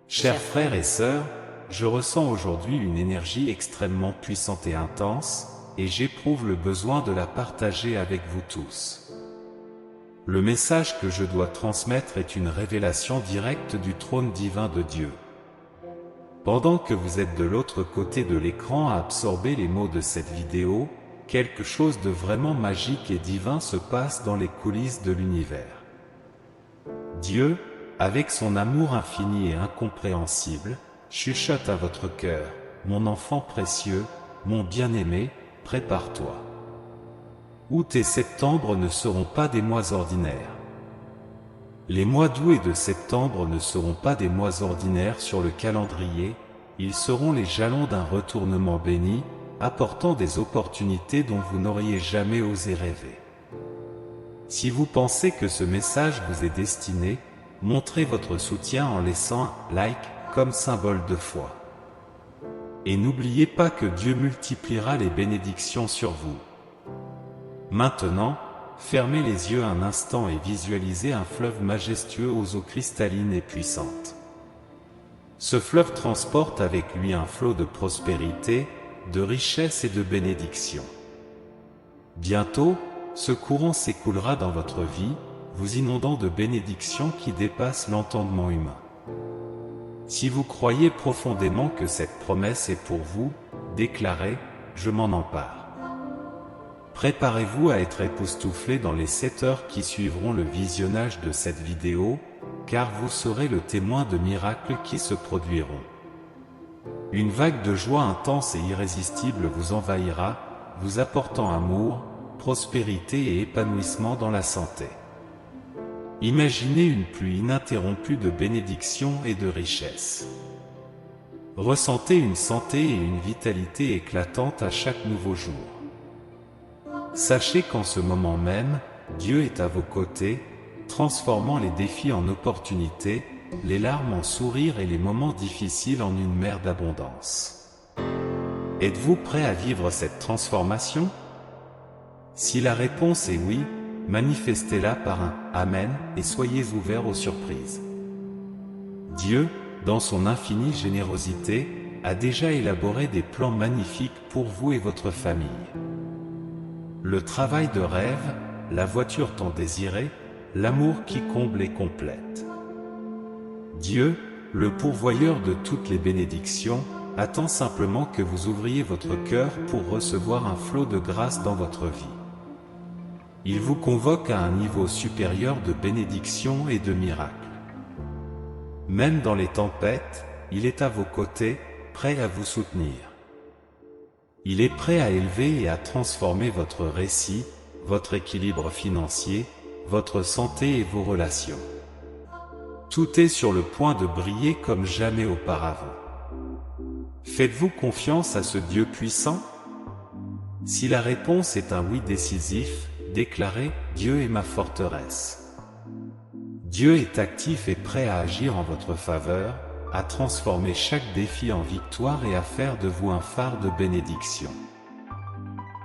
Chers frères et sœurs, je ressens aujourd'hui une énergie extrêmement puissante et intense, et j'éprouve le besoin de la partager avec vous tous. Le message que je dois transmettre est une révélation directe du trône divin de Dieu. Pendant que vous êtes de l'autre côté de l'écran à absorber les mots de cette vidéo, quelque chose de vraiment magique et divin se passe dans les coulisses de l'univers. Dieu, avec son amour infini et incompréhensible, chuchote à votre cœur, « Mon enfant précieux, mon bien-aimé, prépare-toi. Août et septembre ne seront pas des mois ordinaires. Les mois d'août et de septembre ne seront pas des mois ordinaires sur le calendrier, ils seront les jalons d'un retournement béni, apportant des opportunités dont vous n'auriez jamais osé rêver. Si vous pensez que ce message vous est destiné, montrez votre soutien en laissant un like comme symbole de foi. Et n'oubliez pas que Dieu multipliera les bénédictions sur vous. Maintenant, fermez les yeux un instant et visualisez un fleuve majestueux aux eaux cristallines et puissantes. Ce fleuve transporte avec lui un flot de prospérité, de richesse et de bénédiction. Bientôt, ce courant s'écoulera dans votre vie, vous inondant de bénédictions qui dépassent l'entendement humain. Si vous croyez profondément que cette promesse est pour vous, déclarez « Je m'en empare ». Préparez-vous à être époustouflé dans les 7 heures qui suivront le visionnage de cette vidéo, car vous serez le témoin de miracles qui se produiront. Une vague de joie intense et irrésistible vous envahira, vous apportant amour, prospérité et épanouissement dans la santé. Imaginez une pluie ininterrompue de bénédictions et de richesses. Ressentez une santé et une vitalité éclatantes à chaque nouveau jour. Sachez qu'en ce moment même, Dieu est à vos côtés, transformant les défis en opportunités, les larmes en sourires et les moments difficiles en une mer d'abondance. Êtes-vous prêt à vivre cette transformation? Si la réponse est oui, manifestez-la par un « Amen » et soyez ouverts aux surprises. Dieu, dans son infinie générosité, a déjà élaboré des plans magnifiques pour vous et votre famille. Le travail de rêve, la voiture tant désirée, l'amour qui comble et complète. Dieu, le pourvoyeur de toutes les bénédictions, attend simplement que vous ouvriez votre cœur pour recevoir un flot de grâce dans votre vie. Il vous convoque à un niveau supérieur de bénédictions et de miracles. Même dans les tempêtes, il est à vos côtés, prêt à vous soutenir. Il est prêt à élever et à transformer votre récit, votre équilibre financier, votre santé et vos relations. Tout est sur le point de briller comme jamais auparavant. Faites-vous confiance à ce Dieu puissant? Si la réponse est un oui décisif, déclarez « Dieu est ma forteresse ». Dieu est actif et prêt à agir en votre faveur, à transformer chaque défi en victoire et à faire de vous un phare de bénédiction.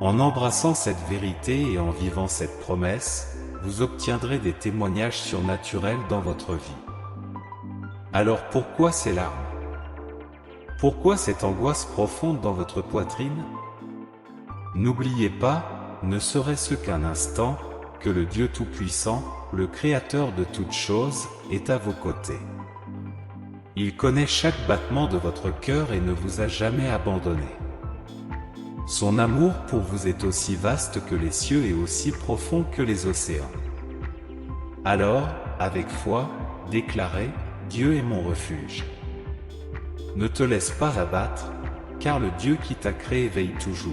En embrassant cette vérité et en vivant cette promesse, vous obtiendrez des témoignages surnaturels dans votre vie. Alors pourquoi ces larmes? Pourquoi cette angoisse profonde dans votre poitrine? N'oubliez pas, ne serait-ce qu'un instant, que le Dieu Tout-Puissant, le Créateur de toutes choses, est à vos côtés. Il connaît chaque battement de votre cœur et ne vous a jamais abandonné. Son amour pour vous est aussi vaste que les cieux et aussi profond que les océans. Alors, avec foi, déclarez « Dieu est mon refuge ». Ne te laisse pas abattre, car le Dieu qui t'a créé veille toujours.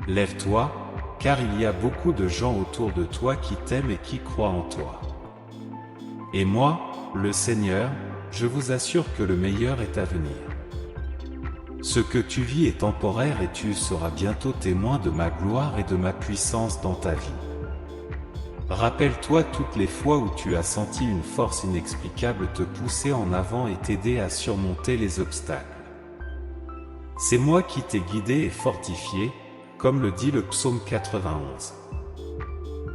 Lève-toi, car il y a beaucoup de gens autour de toi qui t'aiment et qui croient en toi. Et moi, le Seigneur, je vous assure que le meilleur est à venir. Ce que tu vis est temporaire et tu seras bientôt témoin de ma gloire et de ma puissance dans ta vie. Rappelle-toi toutes les fois où tu as senti une force inexplicable te pousser en avant et t'aider à surmonter les obstacles. C'est moi qui t'ai guidé et fortifié, comme le dit le psaume 91.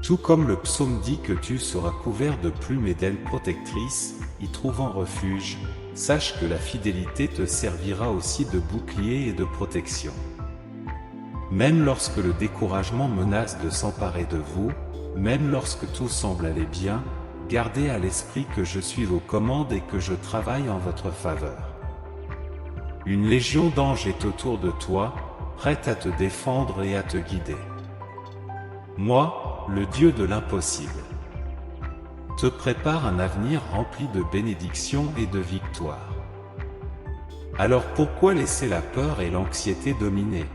Tout comme le psaume dit que tu seras couvert de plumes et d'ailes protectrices, y trouvant refuge, sache que la fidélité te servira aussi de bouclier et de protection. Même lorsque le découragement menace de s'emparer de vous, même lorsque tout semble aller bien, gardez à l'esprit que je suis aux commandes et que je travaille en votre faveur. Une légion d'anges est autour de toi, prête à te défendre et à te guider. Moi, le Dieu de l'impossible, te prépare un avenir rempli de bénédictions et de victoires. Alors pourquoi laisser la peur et l'anxiété dominer?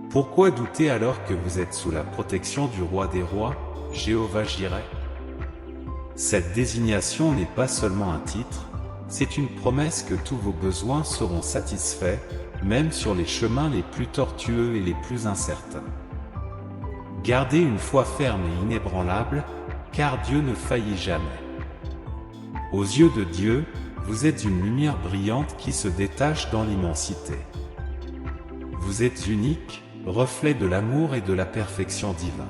Pourquoi douter alors que vous êtes sous la protection du Roi des Rois, Jéhovah Jireh? Cette désignation n'est pas seulement un titre, c'est une promesse que tous vos besoins seront satisfaits, même sur les chemins les plus tortueux et les plus incertains. Gardez une foi ferme et inébranlable, car Dieu ne faillit jamais. Aux yeux de Dieu, vous êtes une lumière brillante qui se détache dans l'immensité. Vous êtes unique, reflet de l'amour et de la perfection divine.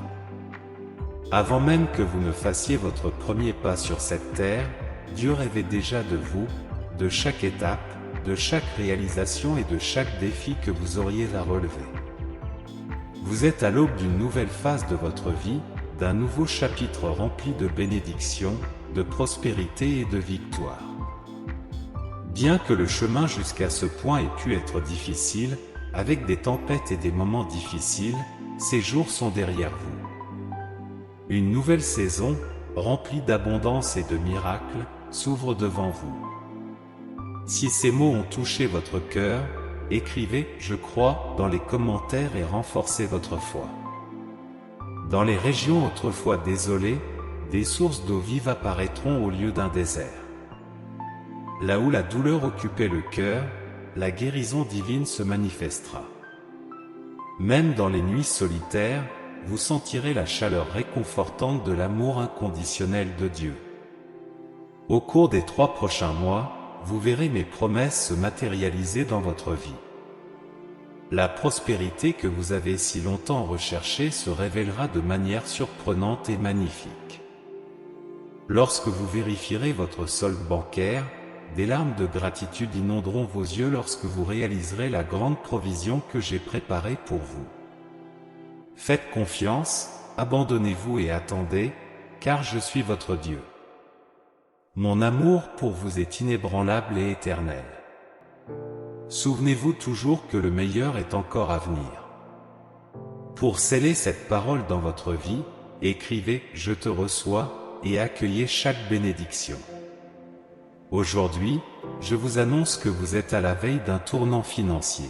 Avant même que vous ne fassiez votre premier pas sur cette terre, Dieu rêvait déjà de vous, de chaque étape, de chaque réalisation et de chaque défi que vous auriez à relever. Vous êtes à l'aube d'une nouvelle phase de votre vie, d'un nouveau chapitre rempli de bénédictions, de prospérité et de victoire. Bien que le chemin jusqu'à ce point ait pu être difficile, avec des tempêtes et des moments difficiles, ces jours sont derrière vous. Une nouvelle saison, remplie d'abondance et de miracles, s'ouvre devant vous. Si ces mots ont touché votre cœur, écrivez « Je crois » dans les commentaires et renforcez votre foi. Dans les régions autrefois désolées, des sources d'eau vive apparaîtront au lieu d'un désert. Là où la douleur occupait le cœur, la guérison divine se manifestera. Même dans les nuits solitaires, vous sentirez la chaleur réconfortante de l'amour inconditionnel de Dieu. Au cours des 3 prochains mois, vous verrez mes promesses se matérialiser dans votre vie. La prospérité que vous avez si longtemps recherchée se révélera de manière surprenante et magnifique. Lorsque vous vérifierez votre solde bancaire, des larmes de gratitude inonderont vos yeux lorsque vous réaliserez la grande provision que j'ai préparée pour vous. Faites confiance, abandonnez-vous et attendez, car je suis votre Dieu. Mon amour pour vous est inébranlable et éternel. Souvenez-vous toujours que le meilleur est encore à venir. Pour sceller cette parole dans votre vie, écrivez « Je te reçois » et accueillez chaque bénédiction. Aujourd'hui, je vous annonce que vous êtes à la veille d'un tournant financier.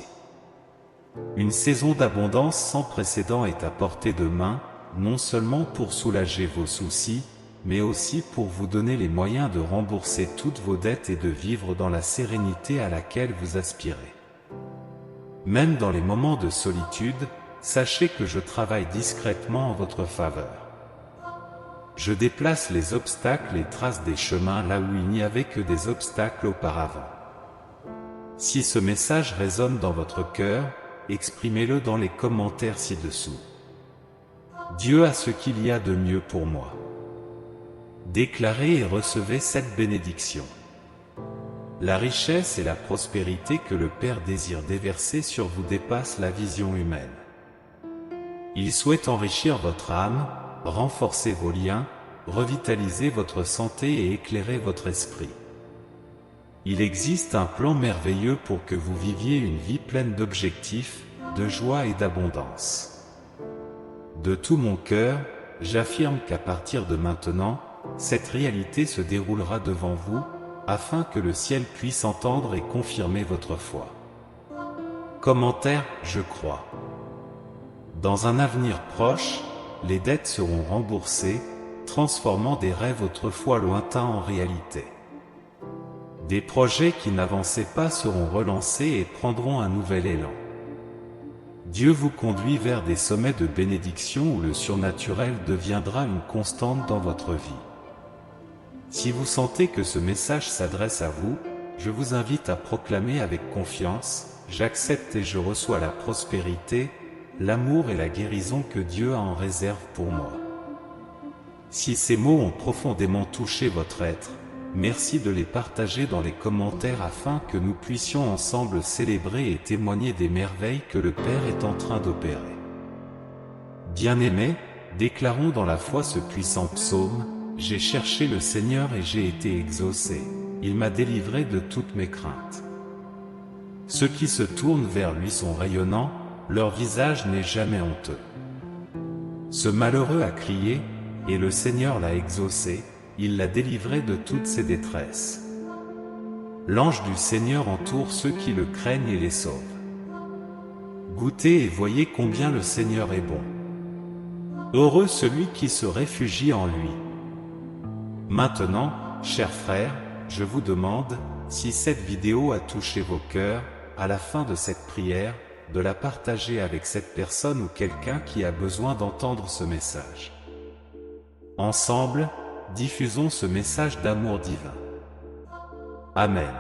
Une saison d'abondance sans précédent est à portée de main, non seulement pour soulager vos soucis, mais aussi pour vous donner les moyens de rembourser toutes vos dettes et de vivre dans la sérénité à laquelle vous aspirez. Même dans les moments de solitude, sachez que je travaille discrètement en votre faveur. Je déplace les obstacles et trace des chemins là où il n'y avait que des obstacles auparavant. Si ce message résonne dans votre cœur, exprimez-le dans les commentaires ci-dessous. Dieu a ce qu'il y a de mieux pour moi. Déclarez et recevez cette bénédiction. La richesse et la prospérité que le Père désire déverser sur vous dépassent la vision humaine. Il souhaite enrichir votre âme, renforcer vos liens, revitaliser votre santé et éclairer votre esprit. Il existe un plan merveilleux pour que vous viviez une vie pleine d'objectifs, de joie et d'abondance. De tout mon cœur, j'affirme qu'à partir de maintenant, cette réalité se déroulera devant vous, afin que le ciel puisse entendre et confirmer votre foi. Commentaire, je crois. Dans un avenir proche, les dettes seront remboursées, transformant des rêves autrefois lointains en réalité. Des projets qui n'avançaient pas seront relancés et prendront un nouvel élan. Dieu vous conduit vers des sommets de bénédiction où le surnaturel deviendra une constante dans votre vie. Si vous sentez que ce message s'adresse à vous, je vous invite à proclamer avec confiance « J'accepte et je reçois la prospérité, l'amour et la guérison que Dieu a en réserve pour moi. » Si ces mots ont profondément touché votre être, merci de les partager dans les commentaires afin que nous puissions ensemble célébrer et témoigner des merveilles que le Père est en train d'opérer. Bien-aimés, déclarons dans la foi ce puissant psaume: j'ai cherché le Seigneur et j'ai été exaucé. Il m'a délivré de toutes mes craintes. Ceux qui se tournent vers lui sont rayonnants, leur visage n'est jamais honteux. Ce malheureux a crié, et le Seigneur l'a exaucé, il l'a délivré de toutes ses détresses. L'ange du Seigneur entoure ceux qui le craignent et les sauve. Goûtez et voyez combien le Seigneur est bon. Heureux celui qui se réfugie en lui. Maintenant, chers frères, je vous demande, si cette vidéo a touché vos cœurs, à la fin de cette prière, de la partager avec cette personne ou quelqu'un qui a besoin d'entendre ce message. Ensemble, diffusons ce message d'amour divin. Amen.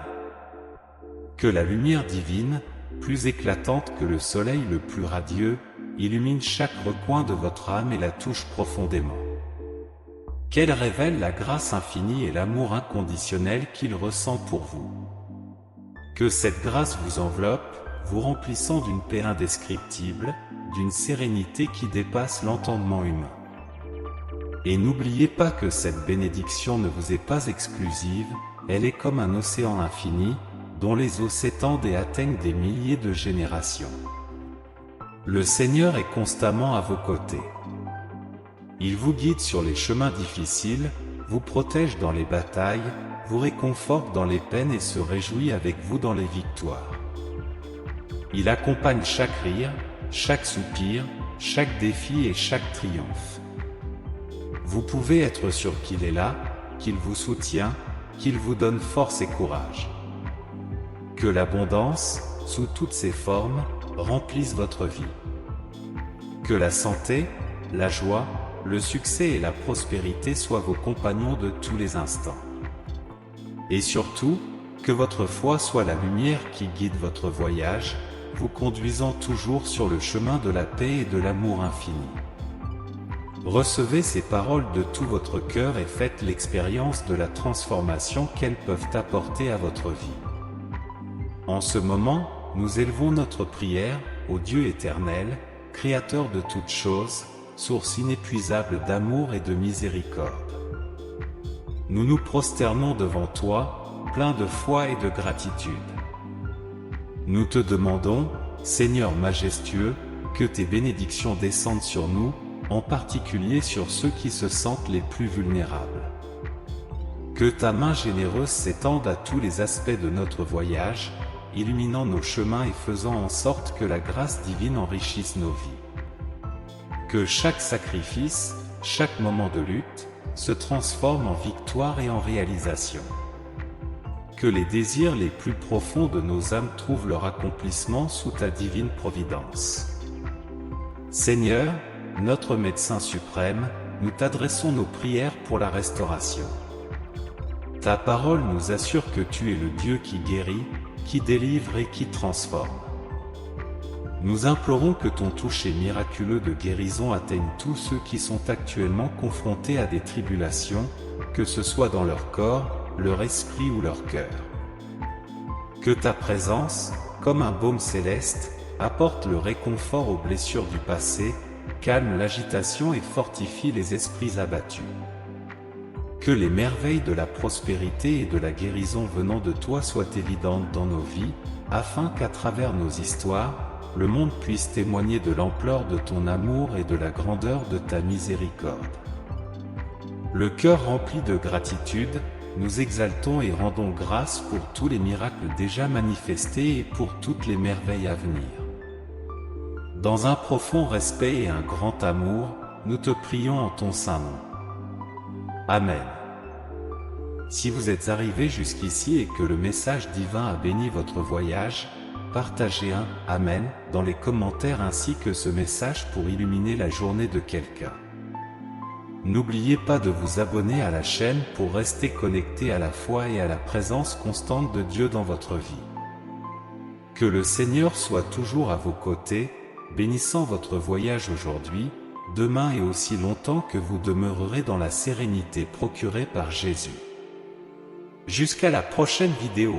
Que la lumière divine, plus éclatante que le soleil le plus radieux, illumine chaque recoin de votre âme et la touche profondément. Qu'elle révèle la grâce infinie et l'amour inconditionnel qu'il ressent pour vous. Que cette grâce vous enveloppe, vous remplissant d'une paix indescriptible, d'une sérénité qui dépasse l'entendement humain. Et n'oubliez pas que cette bénédiction ne vous est pas exclusive, elle est comme un océan infini, dont les eaux s'étendent et atteignent des milliers de générations. Le Seigneur est constamment à vos côtés. Il vous guide sur les chemins difficiles, vous protège dans les batailles, vous réconforte dans les peines et se réjouit avec vous dans les victoires. Il accompagne chaque rire, chaque soupir, chaque défi et chaque triomphe. Vous pouvez être sûr qu'il est là, qu'il vous soutient, qu'il vous donne force et courage. Que l'abondance, sous toutes ses formes, remplisse votre vie. Que la santé, la joie, le succès et la prospérité soient vos compagnons de tous les instants. Et surtout, que votre foi soit la lumière qui guide votre voyage, vous conduisant toujours sur le chemin de la paix et de l'amour infini. Recevez ces paroles de tout votre cœur et faites l'expérience de la transformation qu'elles peuvent apporter à votre vie. En ce moment, nous élevons notre prière au Dieu éternel, Créateur de toutes choses, source inépuisable d'amour et de miséricorde. Nous nous prosternons devant toi, pleins de foi et de gratitude. Nous te demandons, Seigneur majestueux, que tes bénédictions descendent sur nous, en particulier sur ceux qui se sentent les plus vulnérables. Que ta main généreuse s'étende à tous les aspects de notre voyage, illuminant nos chemins et faisant en sorte que la grâce divine enrichisse nos vies. Que chaque sacrifice, chaque moment de lutte, se transforme en victoire et en réalisation. Que les désirs les plus profonds de nos âmes trouvent leur accomplissement sous ta divine providence. Seigneur, notre médecin suprême, nous t'adressons nos prières pour la restauration. Ta parole nous assure que tu es le Dieu qui guérit, qui délivre et qui transforme. Nous implorons que ton toucher miraculeux de guérison atteigne tous ceux qui sont actuellement confrontés à des tribulations, que ce soit dans leur corps, leur esprit ou leur cœur. Que ta présence, comme un baume céleste, apporte le réconfort aux blessures du passé, calme l'agitation et fortifie les esprits abattus. Que les merveilles de la prospérité et de la guérison venant de toi soient évidentes dans nos vies, afin qu'à travers nos histoires, le monde puisse témoigner de l'ampleur de ton amour et de la grandeur de ta miséricorde. Le cœur rempli de gratitude, nous exaltons et rendons grâce pour tous les miracles déjà manifestés et pour toutes les merveilles à venir. Dans un profond respect et un grand amour, nous te prions en ton saint nom. Amen. Si vous êtes arrivé jusqu'ici et que le message divin a béni votre voyage, partagez un « Amen » dans les commentaires ainsi que ce message pour illuminer la journée de quelqu'un. N'oubliez pas de vous abonner à la chaîne pour rester connecté à la foi et à la présence constante de Dieu dans votre vie. Que le Seigneur soit toujours à vos côtés, bénissant votre voyage aujourd'hui, demain et aussi longtemps que vous demeurerez dans la sérénité procurée par Jésus. Jusqu'à la prochaine vidéo.